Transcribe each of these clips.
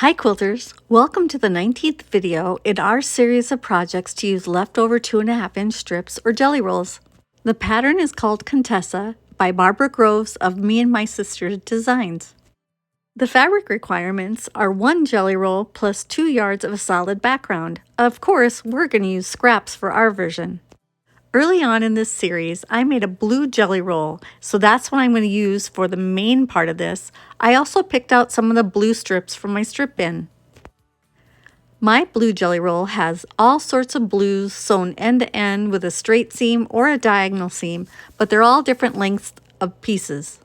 Hi quilters! Welcome to the 19th video in our series of projects to use leftover 2.5-inch strips or jelly rolls. The pattern is called Contessa by Barbara Groves of Me and My Sister Designs. The fabric requirements are 1 jelly roll plus 2 yards of a solid background. Of course, we're going to use scraps for our version. Early on in this series, I made a blue jelly roll, so that's what I'm going to use for the main part of this. I also picked out some of the blue strips from my strip bin. My blue jelly roll has all sorts of blues sewn end to end with a straight seam or a diagonal seam, but they're all different lengths of pieces.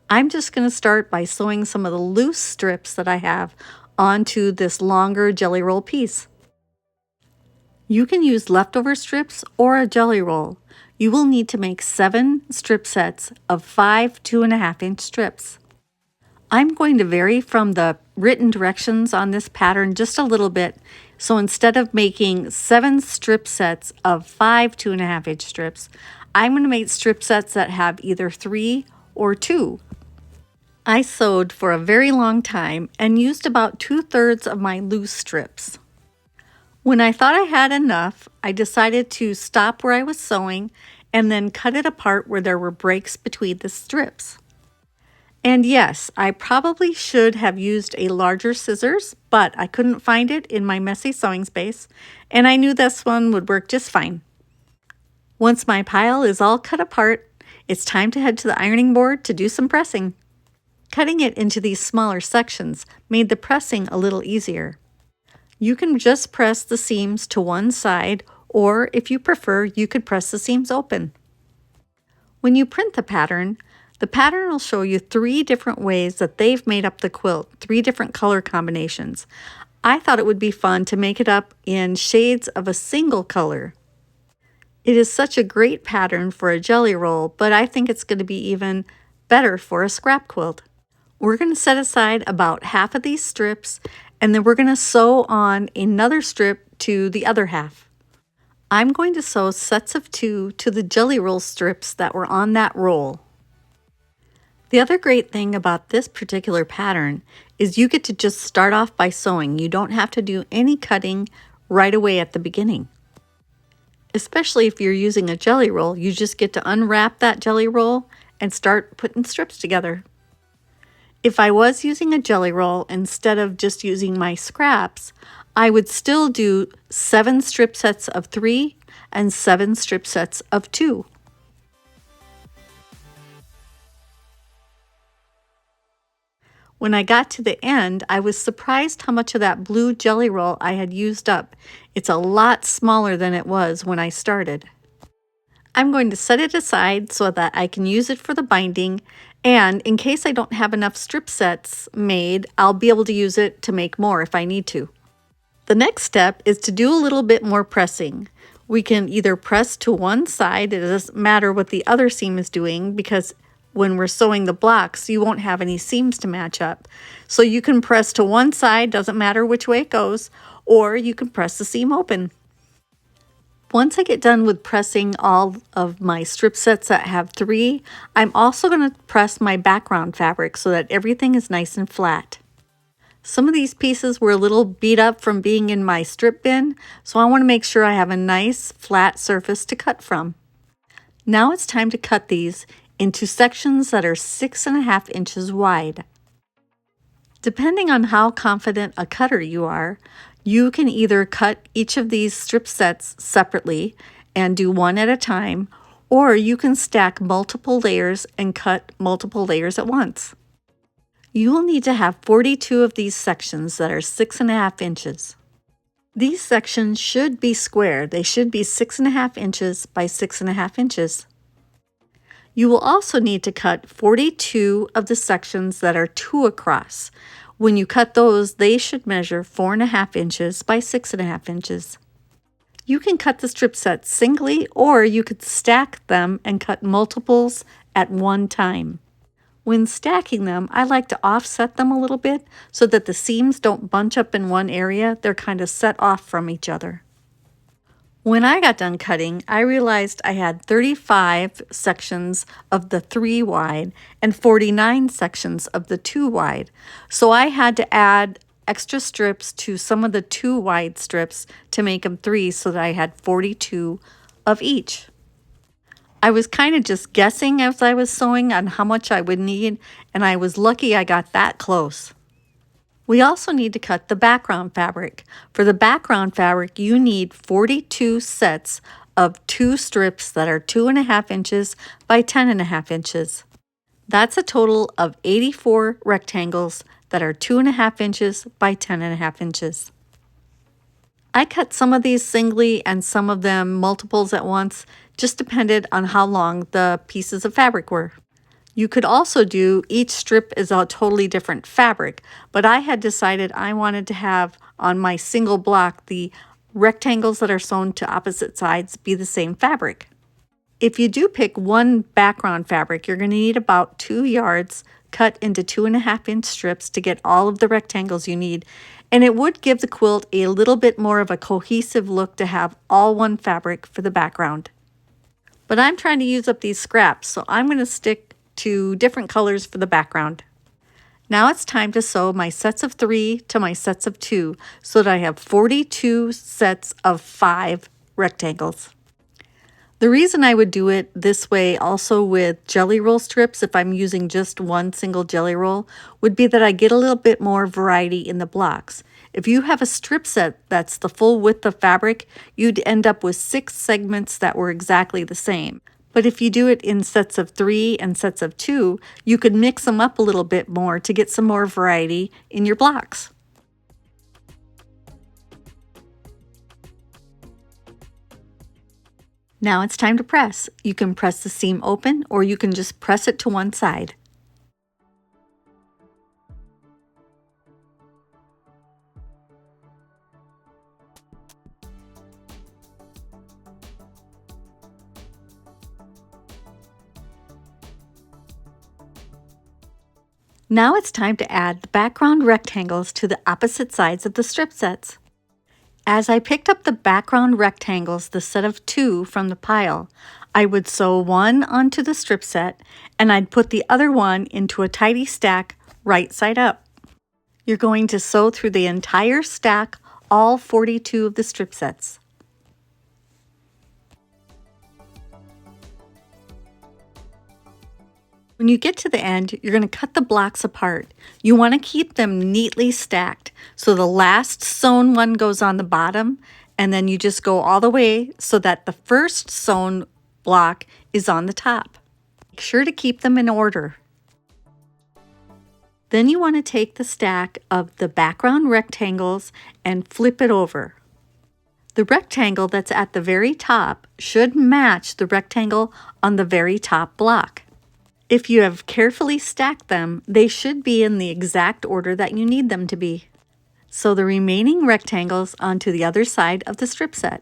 I'm just going to start by sewing some of the loose strips that I have onto this longer jelly roll piece. You can use leftover strips or a jelly roll. You will need to make 7 strip sets of 5 2.5-inch strips. I'm going to vary from the written directions on this pattern just a little bit, so instead of making 7 strip sets of 5 2.5-inch strips, I'm going to make strip sets that have either 3 or 2. I sewed for a very long time and used about 2/3 of my loose strips. When I thought I had enough, I decided to stop where I was sewing and then cut it apart where there were breaks between the strips. And yes, I probably should have used a larger scissors, but I couldn't find it in my messy sewing space, and I knew this one would work just fine. Once my pile is all cut apart, it's time to head to the ironing board to do some pressing. Cutting it into these smaller sections made the pressing a little easier. You can just press the seams to one side, or if you prefer, you could press the seams open. When you print the pattern will show you 3 different ways that they've made up the quilt, 3 different color combinations. I thought it would be fun to make it up in shades of a single color. It is such a great pattern for a jelly roll, but I think it's going to be even better for a scrap quilt. We're going to set aside about half of these strips, and then we're going to sew on another strip to the other half. I'm going to sew sets of 2 to the jelly roll strips that were on that roll. The other great thing about this particular pattern is you get to just start off by sewing. You don't have to do any cutting right away at the beginning. Especially if you're using a jelly roll, you just get to unwrap that jelly roll and start putting strips together. If I was using a jelly roll instead of just using my scraps, I would still do 7 strip sets of 3 and 7 strip sets of 2. When I got to the end, I was surprised how much of that blue jelly roll I had used up. It's a lot smaller than it was when I started. I'm going to set it aside so that I can use it for the binding, and in case I don't have enough strip sets made, I'll be able to use it to make more if I need to. The next step is to do a little bit more pressing. We can either press to one side, it doesn't matter what the other seam is doing because when we're sewing the blocks, you won't have any seams to match up. So you can press to one side, doesn't matter which way it goes, or you can press the seam open. Once I get done with pressing all of my strip sets that have 3, I'm also going to press my background fabric so that everything is nice and flat. Some of these pieces were a little beat up from being in my strip bin, so I want to make sure I have a nice flat surface to cut from. Now it's time to cut these into sections that are 6.5 inches wide. Depending on how confident a cutter you are, you can either cut each of these strip sets separately and do one at a time, or you can stack multiple layers and cut multiple layers at once. You will need to have 42 of these sections that are 6.5 inches. These sections should be square. They should be 6.5 inches by 6.5 inches. You will also need to cut 42 of the sections that are 2 across. When you cut those, they should measure 4.5 inches by 6.5 inches. You can cut the strip sets singly, or you could stack them and cut multiples at one time. When stacking them, I like to offset them a little bit so that the seams don't bunch up in one area. They're kind of set off from each other. When I got done cutting, I realized I had 35 sections of the 3 wide and 49 sections of the 2 wide. So I had to add extra strips to some of the 2 wide strips to make them 3 so that I had 42 of each. I was kind of just guessing as I was sewing on how much I would need, and I was lucky I got that close. We also need to cut the background fabric. For the background fabric, you need 42 sets of 2 strips that are 2.5 inches by 10.5 inches. That's a total of 84 rectangles that are 2.5 inches by 10.5 inches. I cut some of these singly and some of them multiples at once, just depended on how long the pieces of fabric were. You could also do each strip is a totally different fabric, but I had decided I wanted to have on my single block the rectangles that are sewn to opposite sides be the same fabric. If you do pick one background fabric, you're going to need about 2 yards cut into 2.5 inch strips to get all of the rectangles you need, and it would give the quilt a little bit more of a cohesive look to have all one fabric for the background. But I'm trying to use up these scraps, so I'm going to stick to different colors for the background. Now it's time to sew my sets of 3 to my sets of 2 so that I have 42 sets of 5 rectangles. The reason I would do it this way also with jelly roll strips, if I'm using just one single jelly roll, would be that I get a little bit more variety in the blocks. If you have a strip set that's the full width of fabric, you'd end up with 6 segments that were exactly the same. But if you do it in sets of 3 and sets of 2, you could mix them up a little bit more to get some more variety in your blocks. Now it's time to press. You can press the seam open or you can just press it to one side. Now it's time to add the background rectangles to the opposite sides of the strip sets. As I picked up the background rectangles, the set of 2 from the pile, I would sew one onto the strip set and I'd put the other one into a tidy stack right side up. You're going to sew through the entire stack, all 42 of the strip sets. When you get to the end, you're going to cut the blocks apart. You want to keep them neatly stacked. So the last sewn one goes on the bottom, and then you just go all the way so that the first sewn block is on the top. Make sure to keep them in order. Then you want to take the stack of the background rectangles and flip it over. The rectangle that's at the very top should match the rectangle on the very top block. If you have carefully stacked them, they should be in the exact order that you need them to be. Sew the remaining rectangles onto the other side of the strip set.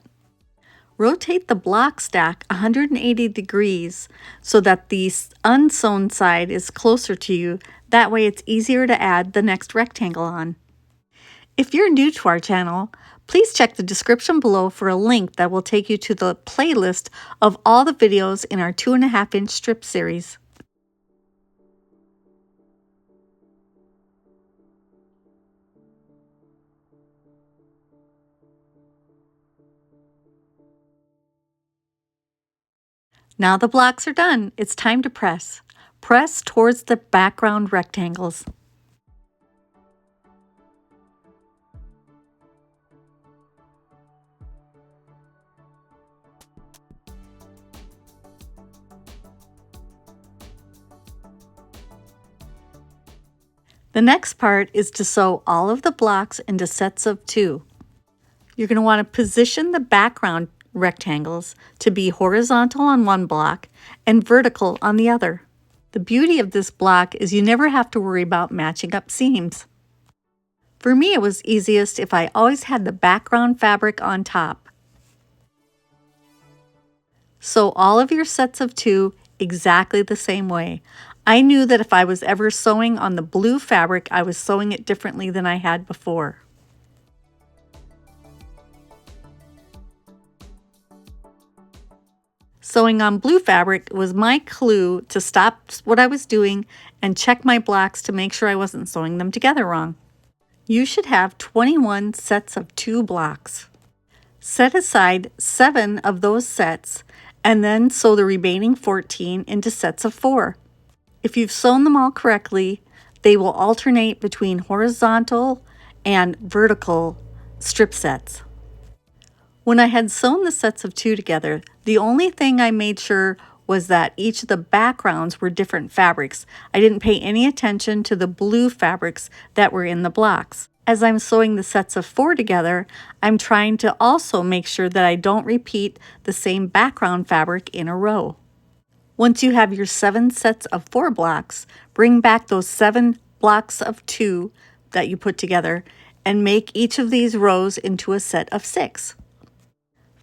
Rotate the block stack 180 degrees so that the unsewn side is closer to you. That way it's easier to add the next rectangle on. If you're new to our channel, please check the description below for a link that will take you to the playlist of all the videos in our 2.5 inch strip series. Now the blocks are done, it's time to press. Press towards the background rectangles. The next part is to sew all of the blocks into sets of 2. You're going to want to position the background rectangles to be horizontal on one block and vertical on the other. The beauty of this block is you never have to worry about matching up seams. For me, it was easiest if I always had the background fabric on top. Sew all of your sets of 2 exactly the same way. I knew that if I was ever sewing on the blue fabric, I was sewing it differently than I had before. Sewing on blue fabric was my clue to stop what I was doing and check my blocks to make sure I wasn't sewing them together wrong. You should have 21 sets of 2 blocks. Set aside 7 of those sets and then sew the remaining 14 into sets of 4. If you've sewn them all correctly, they will alternate between horizontal and vertical strip sets. When I had sewn the sets of 2 together, the only thing I made sure was that each of the backgrounds were different fabrics. I didn't pay any attention to the blue fabrics that were in the blocks. As I'm sewing the sets of 4 together, I'm trying to also make sure that I don't repeat the same background fabric in a row. Once you have your 7 sets of 4 blocks, bring back those 7 blocks of 2 that you put together and make each of these rows into a set of 6.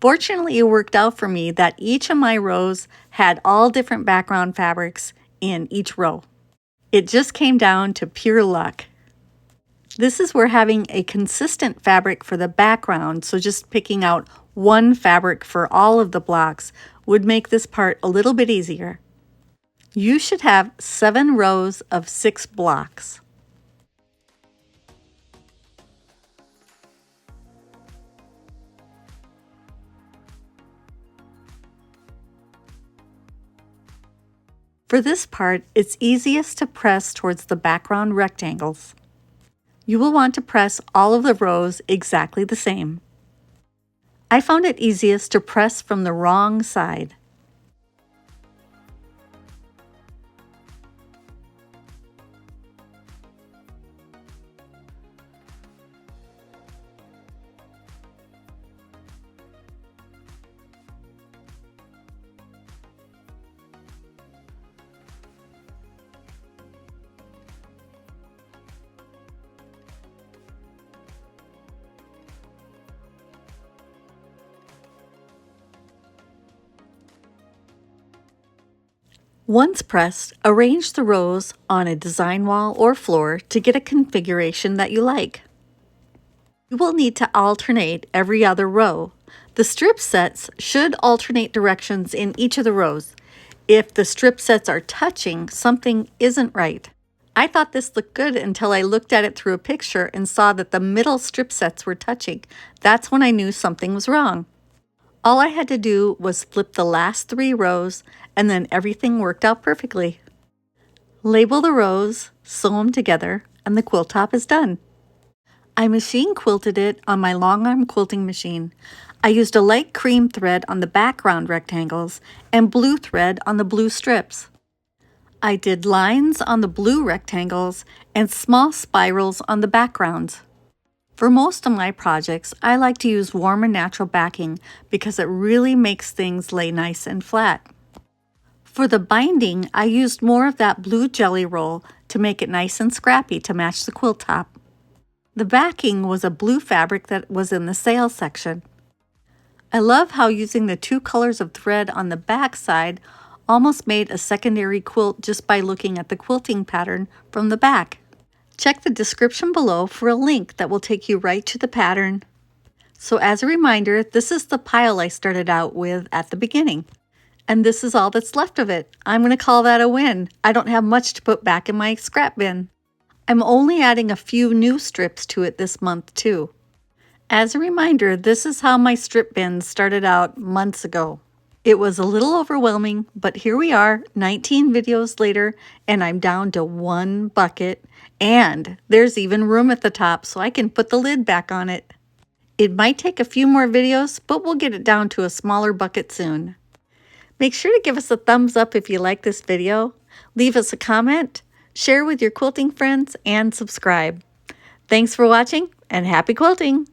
Fortunately, it worked out for me that each of my rows had all different background fabrics in each row. It just came down to pure luck. This is where having a consistent fabric for the background, so just picking out one fabric for all of the blocks, would make this part a little bit easier. You should have 7 rows of 6 blocks. For this part, it's easiest to press towards the background rectangles. You will want to press all of the rows exactly the same. I found it easiest to press from the wrong side. Once pressed, arrange the rows on a design wall or floor to get a configuration that you like. You will need to alternate every other row. The strip sets should alternate directions in each of the rows. If the strip sets are touching, something isn't right. I thought this looked good until I looked at it through a picture and saw that the middle strip sets were touching. That's when I knew something was wrong. All I had to do was flip the last 3 rows and then everything worked out perfectly. Label the rows, sew them together, and the quilt top is done. I machine quilted it on my long arm quilting machine. I used a light cream thread on the background rectangles and blue thread on the blue strips. I did lines on the blue rectangles and small spirals on the backgrounds. For most of my projects, I like to use warm and natural backing because it really makes things lay nice and flat. For the binding, I used more of that blue jelly roll to make it nice and scrappy to match the quilt top. The backing was a blue fabric that was in the sales section. I love how using the 2 colors of thread on the back side almost made a secondary quilt just by looking at the quilting pattern from the back. Check the description below for a link that will take you right to the pattern. So as a reminder, this is the pile I started out with at the beginning. And this is all that's left of it. I'm going to call that a win. I don't have much to put back in my scrap bin. I'm only adding a few new strips to it this month too. As a reminder, this is how my strip bin started out months ago. It was a little overwhelming, but here we are, 19 videos later, and I'm down to 1 bucket, and there's even room at the top so I can put the lid back on it. It might take a few more videos, but we'll get it down to a smaller bucket soon. Make sure to give us a thumbs up if you like this video, leave us a comment, share with your quilting friends, and subscribe. Thanks for watching, and happy quilting!